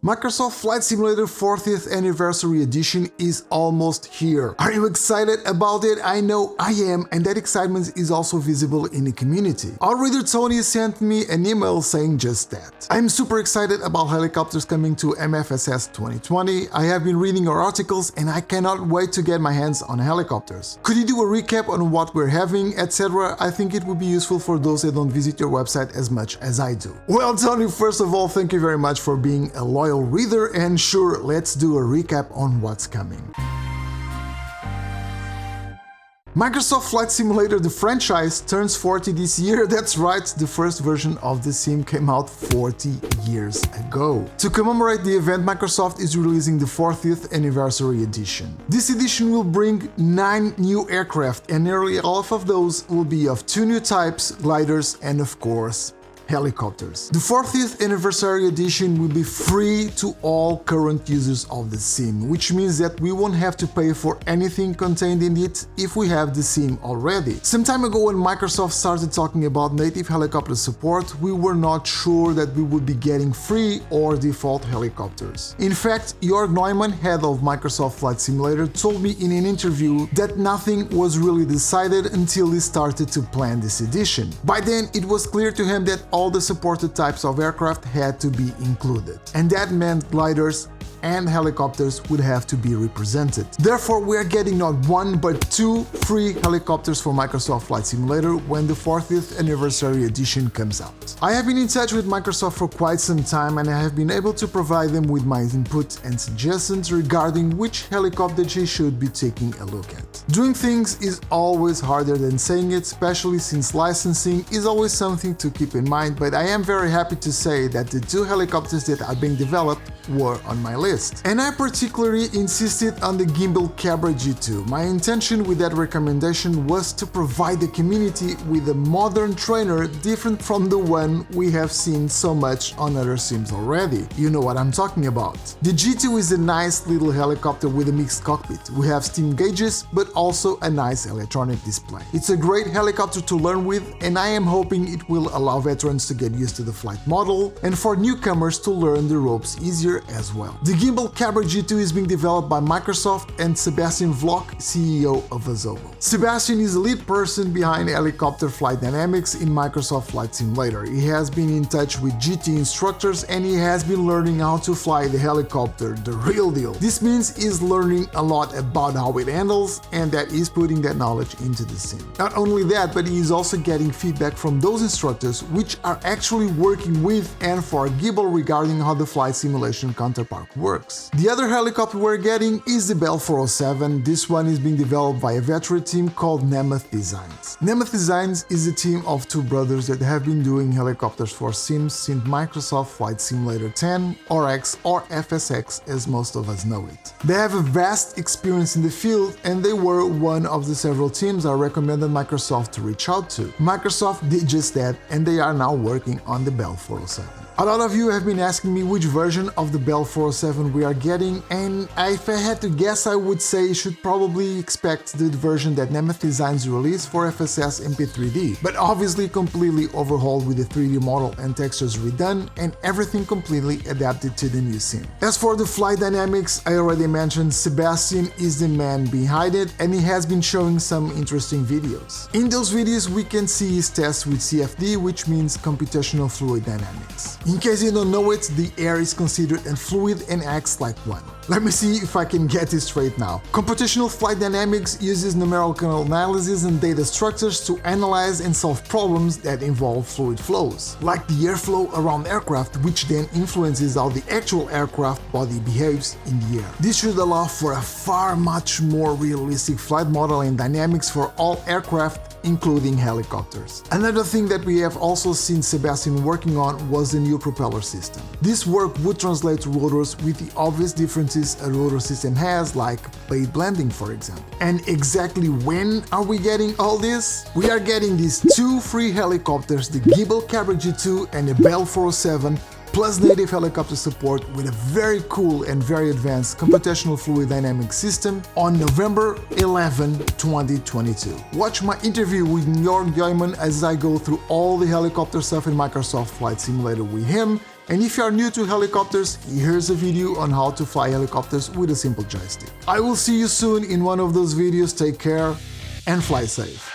Microsoft Flight Simulator 40th Anniversary Edition is almost here. Are you excited about it? I know I am, and that excitement is also visible in the community. Our reader Tony sent me an email saying just that. I'm super excited about helicopters coming to MFSS 2020. I have been reading your articles and I cannot wait to get my hands on helicopters. Could you do a recap on what we're having, etc.? I think it would be useful for those that don't visit your website as much as I do. Well, Tony, first of all, thank you very much for being a loyal reader, and sure, let's do a recap on what's coming. Microsoft Flight Simulator, the franchise, turns 40 this year. That's right, the first version of the sim came out 40 years ago. To commemorate the event, Microsoft is releasing the 40th Anniversary Edition. This edition will bring 9 new aircraft, and nearly half of those will be of 2 new types, gliders, and of course, helicopters. The 40th Anniversary Edition will be free to all current users of the sim, which means that we won't have to pay for anything contained in it if we have the sim already. Some time ago, when Microsoft started talking about native helicopter support, we were not sure that we would be getting free or default helicopters. In fact, Jörg Neumann, head of Microsoft Flight Simulator, told me in an interview that nothing was really decided until he started to plan this edition. By then, it was clear to him that all the supported types of aircraft had to be included, and that meant gliders and helicopters would have to be represented. Therefore, we are getting not 1 but 2 free helicopters for Microsoft Flight Simulator when the 40th Anniversary Edition comes out. I have been in touch with Microsoft for quite some time, and I have been able to provide them with my input and suggestions regarding which helicopter they should be taking a look at. Doing things is always harder than saying it, especially since licensing is always something to keep in mind, but I am very happy to say that the 2 helicopters that are being developed were on my list. And I particularly insisted on the Gimbal Cabra G2. My intention with that recommendation was to provide the community with a modern trainer different from the one we have seen so much on other sims already. You know what I'm talking about. The G2 is a nice little helicopter with a mixed cockpit. We have steam gauges, but also a nice electronic display. It's a great helicopter to learn with, and I am hoping it will allow veterans to get used to the flight model and for newcomers to learn the ropes easier as well. The Gimbal Cabra G2 is being developed by Microsoft and Sebastian Vlock, CEO of Azovo. Sebastian is the lead person behind helicopter flight dynamics in Microsoft Flight Simulator. He has been in touch with GT instructors and he has been learning how to fly the helicopter, the real deal. This means he's learning a lot about how it handles and that he's putting that knowledge into the sim. Not only that, but he is also getting feedback from those instructors which are actually working with and for Gimbal regarding how the flight simulation counterpart works. The other helicopter we're getting is the Bell 407. This one is being developed by a veteran team called Nemeth Designs. Nemeth Designs is a team of 2 brothers that have been doing helicopters for sims since Microsoft Flight Simulator 10, or X, or FSX as most of us know it. They have a vast experience in the field and they were one of the several teams I recommended Microsoft to reach out to. Microsoft did just that and they are now working on the Bell 407. A lot of you have been asking me which version of the Bell 407 we are getting, and if I had to guess, I would say you should probably expect the version that Nemeth Designs released for FSS MP3D, but obviously completely overhauled with the 3D model and textures redone and everything completely adapted to the new sim. As for the flight dynamics, I already mentioned Sebastian is the man behind it and he has been showing some interesting videos. In those videos we can see his tests with CFD, which means computational fluid dynamics. In case you don't know it, the air is considered a fluid and acts like one. Let me see if I can get it straight now. Computational flight dynamics uses numerical analysis and data structures to analyze and solve problems that involve fluid flows, like the airflow around aircraft, which then influences how the actual aircraft body behaves in the air. This should allow for a far much more realistic flight model and dynamics for all aircraft, including helicopters. Another thing that we have also seen Sebastian working on was the new propeller system. This work would translate rotors with the obvious differences a rotor system has, like blade blending for example. And exactly when are we getting all this? We are getting these 2 free helicopters, the Gimbal Cabra G2 and the Bell 407, plus native helicopter support with a very cool and very advanced computational fluid dynamics system on November 11, 2022. Watch my interview with Jörg Neumann as I go through all the helicopter stuff in Microsoft Flight Simulator with him And if you are new to helicopters, here's a video on how to fly helicopters with a simple joystick. I will see you soon in one of those videos. Take care and fly safe.